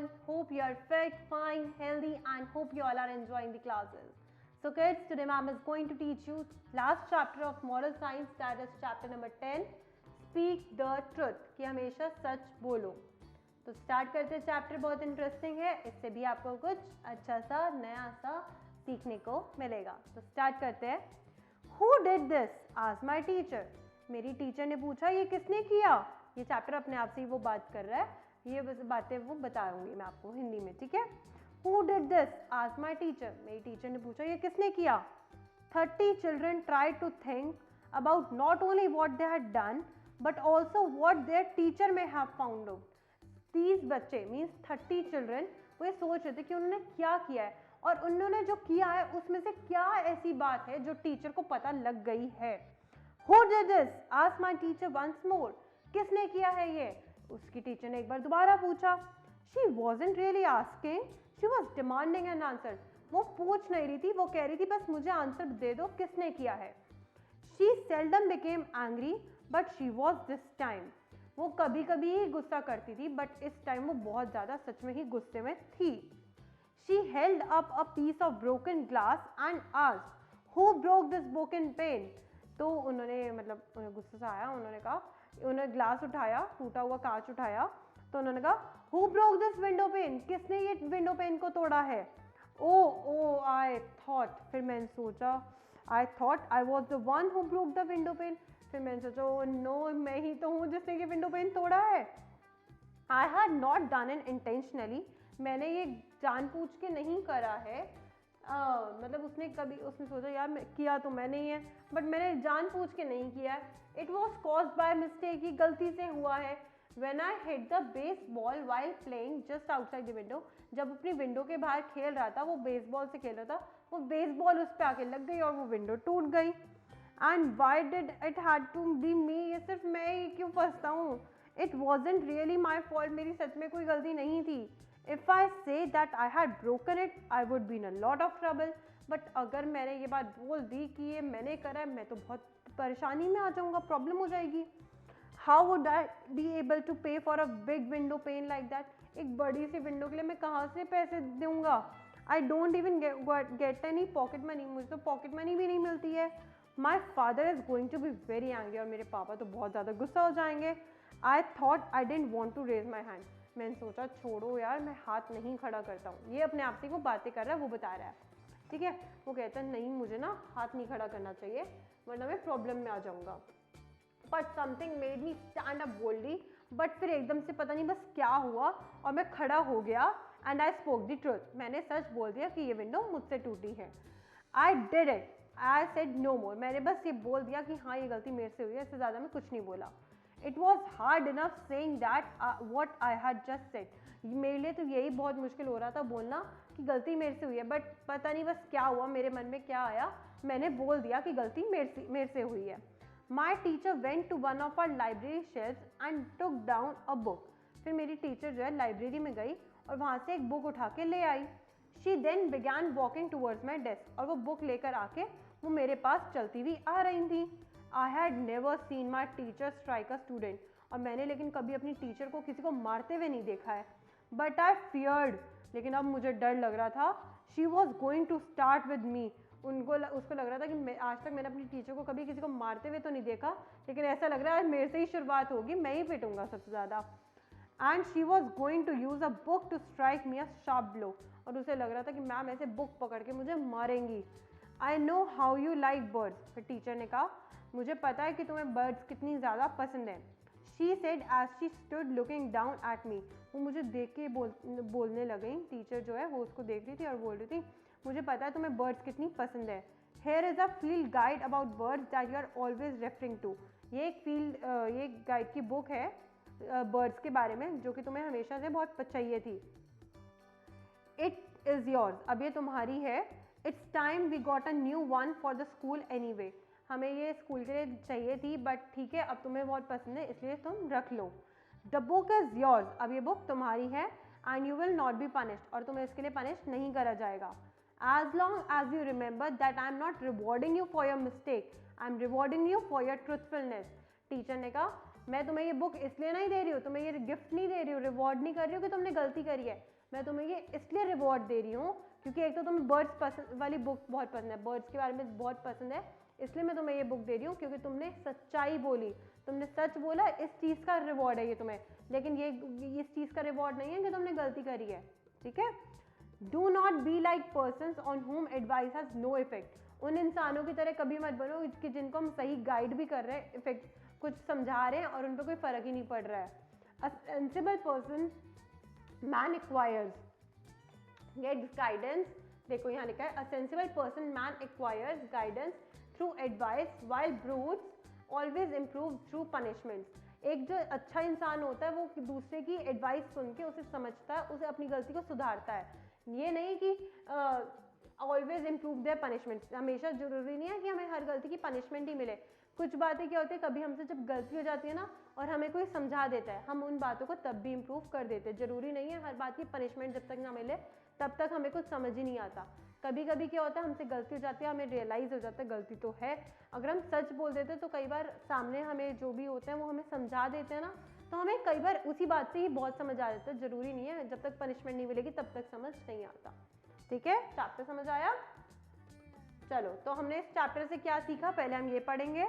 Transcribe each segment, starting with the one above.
all. Hope you are fit, fine, healthy, and hope you all are enjoying the classes. So kids, today ma'am is going to teach you last chapter of moral science, that is chapter number 10, Speak the truth, कि हमेशा सच बोलो. तो start करते हैं. Chapter बहुत interesting है, इससे भी आपको कुछ अच्छा सा नया सा सीखने को मिलेगा. तो स्टार्ट करते हैं. Who did this? Asked my teacher. मेरी टीचर ने पूछा ये किसने किया. ये चैप्टर अपने आप से ही वो बात कर रहा है, ये बस बातें वो बताऊंगी मैं आपको हिंदी में, ठीक है. Who did this? Asked my teacher. मेरी टीचर ने पूछा ये किसने किया. 30 children tried to think about not only what they had done but also what their teacher may have found out. 30 बच्चे मीन्स 30 चिल्ड्रन वो ये सोच रहे थे कि उन्होंने क्या किया है और उन्होंने जो किया है उसमें से क्या ऐसी बात है जो टीचर को पता लग गई है. Who did this? Asked my teacher once more. किसने किया है ये, उसकी टीचर ने एक बार दोबारा पूछा. She wasn't really asking, she was demanding an answer. वो पूछ नहीं रही थी, वो कह रही थी बस मुझे आंसर दे दो किसने किया है. She seldom became angry, but she was this time. वो कभी कभी ही गुस्सा करती थी, बट इस टाइम वो बहुत ज़्यादा सच में ही गुस्से में थी. She held up a piece of broken glass and asked, Who broke this broken pane? तो उन्होंने मतलब उन्हें गुस्सा सा आया, उन्होंने कहा, उन्होंने ग्लास उठाया, टूटा हुआ कांच उठाया, तो उन्होंने कहा Who broke this window pane? किसने ये विंडो पेन को तोड़ा है. Oh, I thought, फिर मैंने सोचा, I thought I was the one who broke the window pane. फिर मैंने सोचा oh no, मैं ही तो हूँ जिसने ये विंडो पेन तोड़ा है. I had not done it intentionally. मैंने ये जानबूझ के नहीं करा है. मतलब उसने सोचा यार किया तो मैंने ही है, बट मैंने जानबूझ के नहीं किया है. It was caused by mistake, ये गलती से हुआ है. When I hit the baseball while playing just outside the window, जब अपनी विंडो के बाहर खेल रहा था, वो बेसबॉल से खेल रहा था, वो बेसबॉल उस पर आके लग गई और वो विंडो टूट गई. And why did it had to be me? ये सिर्फ मैं ही क्यों फंसता हूँ. It wasn't really my fault, मेरी सच में कोई गलती नहीं थी. If I say that I had broken it, I would be in a lot of trouble. But अगर मैंने ये बात बोल दी कि ये मैंने करा है, मैं तो बहुत परेशानी में आ जाऊँगा, प्रॉब्लम हो जाएगी. How would I be able to pay for a big window pane like that? एक बड़ी सी विंडो के लिए मैं कहाँ से पैसे दूँगा. I don't even get any pocket money. मुझे तो पॉकेट मनी भी नहीं मिलती है. My father is going to be very angry. और मेरे पापा तो बहुत ज़्यादा गुस्सा हो जाएंगे. I thought I didn't want to raise my hand. मैंने सोचा छोड़ो यार, मैं हाथ नहीं खड़ा करता हूँ. ये अपने आप से वो बातें कर रहा है, वो बता रहा है, ठीक है. वो कहता है नहीं, मुझे ना हाथ नहीं खड़ा करना चाहिए वरना मैं प्रॉब्लम में आ जाऊँगा. But something made me stand up boldly. But फिर एकदम से पता नहीं बस क्या हुआ और मैं खड़ा हो गया. And I spoke the truth. मैंने सच बोल दिया कि ये विंडो मुझसे टूटी है. I did it. I said no more. मैंने बस ये बोल दिया कि हाँ ये गलती मेरे से हुई है, इससे ज़्यादा मैं कुछ नहीं बोला. It was hard enough saying that what I had just said. मेरे लिए तो यही बहुत मुश्किल हो रहा था बोलना कि गलती मेरे से हुई है, बट पता नहीं बस क्या हुआ, मेरे मन में क्या आया, मैंने बोल दिया कि गलती मेरे से हुई है. My teacher went to one of our library shelves and took down a book. फिर मेरी टीचर जो है लाइब्रेरी में गई और वहाँ से एक बुक उठा के ले आई. She then began walking towards my desk. और वो बुक लेकर आके वो मेरे पास चलती हुई आ रही थी. I had never seen my teacher strike a student. और मैंने लेकिन कभी अपनी टीचर को किसी को मारते हुए नहीं देखा है. But I feared. लेकिन अब मुझे डर लग रहा था. She was going to start with me. उसको लग रहा था कि आज तक मैंने अपनी टीचर को कभी किसी को मारते हुए तो नहीं देखा, लेकिन ऐसा लग रहा है मेरे से ही शुरुआत होगी, मैं ही पिटूंगा सबसे ज़्यादा. And she was going to use a book to strike me a sharp blow. और उसे लग रहा था कि मैम ऐसे बुक पकड़ के मुझे मारेंगी. I know how you like birds. फिर टीचर ने कहा मुझे पता है कि तुम्हें बर्ड्स कितनी ज़्यादा पसंद है. She said as she stood looking down at me. वो मुझे देख के बोलने लगी. टीचर जो है वो उसको देख रही थी और बोल रही थी मुझे पता है तुम्हें बर्ड्स कितनी पसंद है. Here is a field guide about birds that you are always referring to. ये एक गाइड की बुक है बर्ड्स के बारे में जो कि तुम्हें हमेशा से बहुत चाहिए थी. It is yours. अब ये तुम्हारी है. It's time we got a new one for the school anyway. हमें ये स्कूल के लिए चाहिए थी, बट ठीक है अब तुम्हें बहुत पसंद है इसलिए तुम रख लो. The book is yours. अब ये बुक तुम्हारी है. And you will not be punished. और तुम्हें इसके लिए पनिश नहीं करा जाएगा. As long as you remember that I am not rewarding you for your mistake, I am rewarding you for your truthfulness. Teacher ने कहा मैं तुम्हें ये बुक इसलिए नहीं दे रही हूँ, तुम्हें ये गिफ्ट नहीं दे रही हूँ, रिवॉर्ड नहीं कर रही हूँ कि तुमने गलती करी है, मैं तुम्हें ये इसलिए रिवॉर्ड दे रही हूँ क्योंकि एक तो तुम्हें बर्ड्स पसंद वाली बुक बहुत पसंद है, बर्ड्स के बारे में बहुत पसंद है, इसलिए मैं तुम्हें ये बुक दे रही हूँ क्योंकि तुमने सच्चाई बोली, तुमने सच बोला, इस चीज़ का रिवॉर्ड है ये तुम्हें, लेकिन ये इस चीज़ का रिवॉर्ड नहीं है कि तुमने गलती करी है, ठीक है। Do not be like persons on home advice has no effect, उन इंसानों की तरह कभी मत बनो कि जिनको हम सही गाइड भी कर रहे हैं, इफेक्ट कुछ समझा रहे हैं और उन पर कोई फर्क ही नहीं पड़ रहा है। A sensible person man acquires gets guidance, देखो यहाँ लिखा है a sensible person man acquires guidance through advice while brutes always improve through punishments. एक जो अच्छा इंसान होता है वो दूसरे की एडवाइस सुन के उसे समझता है, उसे अपनी गलती को सुधारता है, ये नहीं कि ऑलवेज इम्प्रूव देयर पनिशमेंट, हमेशा जरूरी नहीं है कि हमें हर गलती की पनिशमेंट ही मिले। कुछ बातें क्या होती है, कभी हमसे जब गलती हो जाती है ना और हमें कोई समझा देता है, हम उन बातों को तब भी इम्प्रूव कर देते हैं, जरूरी नहीं है हर बात की पनिशमेंट जब तक ना मिले तब तक हमें कुछ समझ ही नहीं आता। कभी कभी क्या होता है, हमसे गलती हो जाती है, हमें रियलाइज़ हो जाता है गलती तो है, अगर हम सच बोल देते हैं तो कई बार सामने हमें जो भी होते हैं वो हमें समझा देते हैं ना, तो हमें कई बार उसी बात से ही बहुत समझ आ जाता है, जरूरी नहीं है जब तक पनिशमेंट नहीं मिलेगी तब तक समझ नहीं आता, ठीक है। चैप्टर समझ आया? चलो, तो हमने इस चैप्टर से क्या सीखा, पहले हम ये पढ़ेंगे,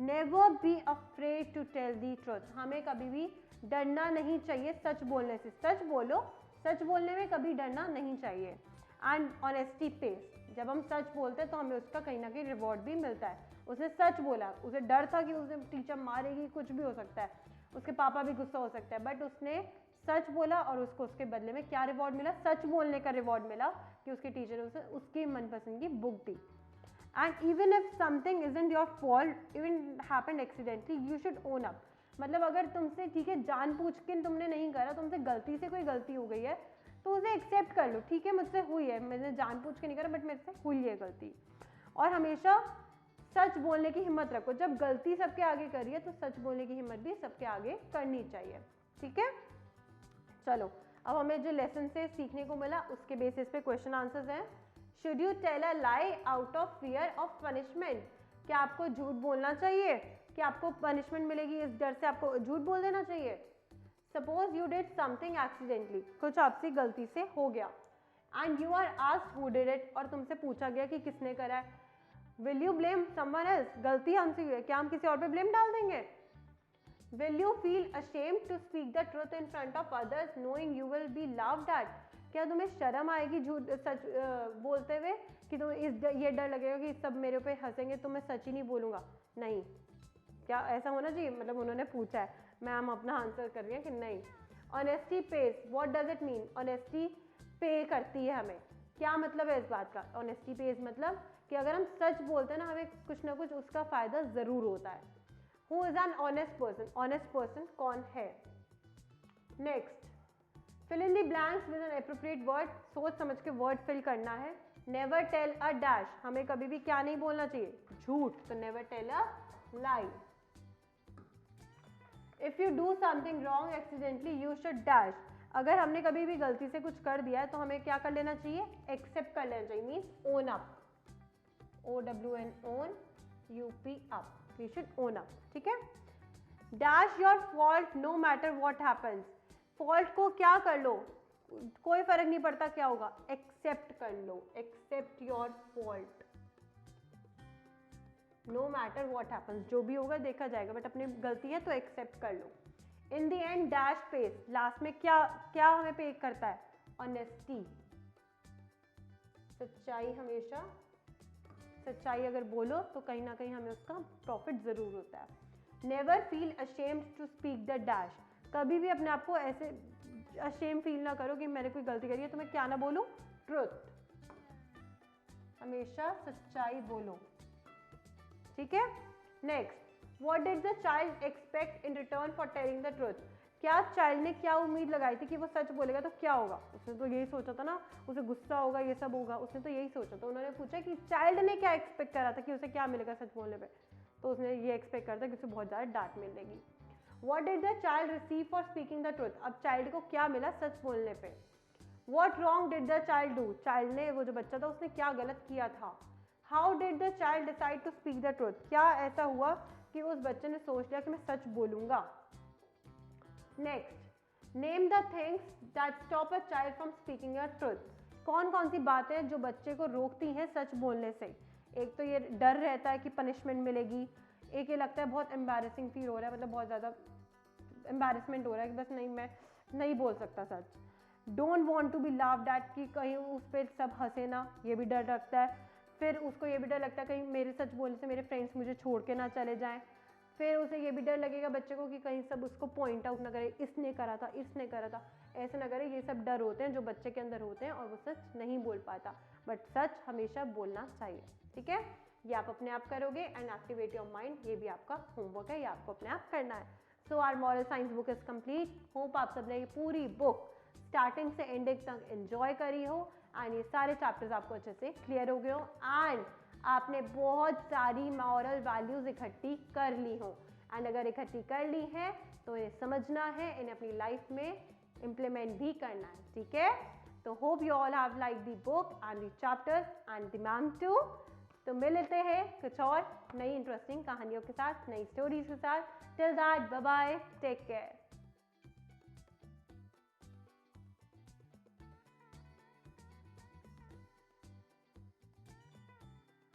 never be afraid to tell the truth, हमें कभी भी डरना नहीं चाहिए सच बोलने से, सच बोलो, सच बोलने में कभी डरना नहीं चाहिए। एंड ऑनेस्टी पेस, जब हम सच बोलते हैं तो हमें उसका कहीं ना कहीं रिवॉर्ड भी मिलता है, उसने सच बोला, उसे डर था कि उसे टीचर मारेगी, कुछ भी हो सकता है, उसके पापा भी गुस्सा हो सकता है, बट उसने सच बोला और उसको उसके बदले में क्या रिवॉर्ड मिला, सच बोलने का रिवॉर्ड मिला कि उसके टीचर ने उसे उसकी मनपसंद की book the. And even if something isn't your fault, even happened accidentally, you should own up, मतलब अगर तुमसे, ठीक है, जानबूझ के तुमने नहीं करा, तुमसे गलती से कोई गलती हो गई है तो उसे एक्सेप्ट कर लो, ठीक है मुझसे हुई है, मैंने जानबूझ के नहीं करा बट मेरे से हुई है गलती, और हमेशा सच बोलने की हिम्मत रखो, जब गलती सबके आगे करी है तो सच बोलने की हिम्मत भी सबके आगे करनी चाहिए, ठीक है। चलो, अब हमें जो लेसन से सीखने को मिला उसके बेसिस पे क्वेश्चन आंसर्स हैं। Should you tell a lie out of fear of punishment, क्या आपको झूठ बोलना चाहिए कि आपको पनिशमेंट मिलेगी इस डर से आपको झूठ बोल देना चाहिए। Suppose you did something accidentally, कुछ आपसे गलती से हो गया, and you are asked who did it, और तुमसे पूछा गया कि किसने करा है, will you blame someone else, गलती हमसे हुई है, क्या हम किसी और पे ब्लेम डाल देंगे। Will you feel ashamed to speak the truth in front of others knowing you will be laughed at, क्या तुम्हें शर्म आएगी झूठ सच बोलते हुए कि तुम्हें ये डर लगेगा कि सब मेरे पे हंसेंगे तो मैं सच ही नहीं बोलूँगा, नहीं, क्या ऐसा होना चाहिए, मतलब उन्होंने पूछा है, मैम अपना आंसर कर रही है कि नहीं। Honesty pays, what does it mean, honesty pay करती है हमें, क्या मतलब है इस बात का, ऑनेस्टी पेस मतलब कि अगर हम सच बोलते हैं ना हमें कुछ ना कुछ उसका फायदा जरूर होता है। Who is an honest person, honest person कौन है। Next, fill in the blanks with an appropriate word, सोच समझ के वर्ड फिल करना है। नेवर टेल अ डैश, हमें कभी भी क्या नहीं बोलना चाहिए, झूठ, तो never tell a lie. If you do something wrong accidentally you should dash, अगर हमने कभी भी गलती से कुछ कर दिया है तो हमें क्या कर लेना चाहिए, एक्सेप्ट कर लेना चाहिए, means own up, OWN own, UP up, we should own up, ठीक है। Dash your fault no matter what happens, fault को क्या कर लो, कोई फर्क नहीं पड़ता क्या होगा, एक्सेप्ट कर लो, accept your fault, no matter what happens, जो भी होगा देखा जाएगा बट अपनी गलती है तो एक्सेप्ट कर लो। In the end dash pace, last में क्या क्या हमें पे करता है, ऑनेस्टी, सच्चाई, हमेशा सच्चाई अगर बोलो तो कहीं ना कहीं हमें उसका प्रॉफिट जरूर होता है। Never feel ashamed to speak the dash, कभी भी अपने आप को ऐसे अशेम फील ना करो कि मैंने कोई गलती करी है तो मैं क्या ना बोलूं, ट्रुथ, हमेशा सच्चाई बोलो, ठीक है। Next, what did the child expect in return for telling the truth, क्या चाइल्ड ने क्या उम्मीद लगाई थी कि वो सच बोलेगा तो क्या होगा, उसने तो यही सोचा था ना, उसे गुस्सा होगा, ये सब होगा, उसने तो यही सोचा था। उन्होंने पूछा कि चाइल्ड ने क्या एक्सपेक्ट करा था कि उसे क्या मिलेगा सच बोलने पे, तो उसने ये एक्सपेक्ट करा था कि उसे बहुत ज़्यादा डांट मिलेगी। What did the child receive for speaking the truth, अब चाइल्ड को क्या मिला सच बोलने पे। What wrong did the child do, child ने, वो जो बच्चा था उसने क्या गलत किया था। How did the child decide to speak the truth, क्या ऐसा हुआ कि उस बच्चे ने सोच लिया कि मैं सच बोलूंगा, next, name the things that stop a child from speaking your truth. कौन कौन सी बातें जो बच्चे को रोकती हैं सच बोलने से। एक तो ये डर रहता है कि पनिशमेंट मिलेगी, एक ये लगता है बहुत एम्बैरेसिंग फील हो रहा है, मतलब बहुत ज़्यादा एम्बैरेसमेंट हो रहा है कि बस नहीं, मैं नहीं बोल सकता सच। Don't want to be laughed at, कि कहीं उस पर सब हंसे ना, ये भी डर लगता है। फिर उसको ये भी डर लगता है कहीं मेरे सच बोलने से मेरे फ्रेंड्स मुझे छोड़ के ना चले जाएं। फिर उसे ये भी डर लगेगा बच्चे को कि कहीं सब उसको पॉइंट आउट ना करे, इसने करा था, इसने करा था, ऐसे ना करे। ये सब डर होते हैं जो बच्चे के अंदर होते हैं और वो सच नहीं बोल पाता, बट सच हमेशा बोलना चाहिए। ठीक है, ये आप अपने आप करोगे एंड एक्टिवेट योर माइंड, ये भी आपका होमवर्क है, ये आपको अपने आप करना है। So our moral science book is complete. Hope आप सबने ये पूरी बुक स्टार्टिंग से एंडिंग तक एंजॉय करी हो एंड ये सारे चैप्टर्स आपको अच्छे से क्लियर हो गए हो एंड आपने बहुत सारी मॉरल वैल्यूज इकट्ठी कर ली हो। एंड अगर इकट्ठी कर ली है तो इन्हें समझना है, इन्हें अपनी लाइफ में इम्प्लीमेंट भी करना है। ठीक है, तो hope you all have like the book and the chapters and the ma'am too. तो मिलते हैं कुछ और नई इंटरेस्टिंग कहानियों के साथ, नई स्टोरीज के साथ। Till that, bye bye, take care.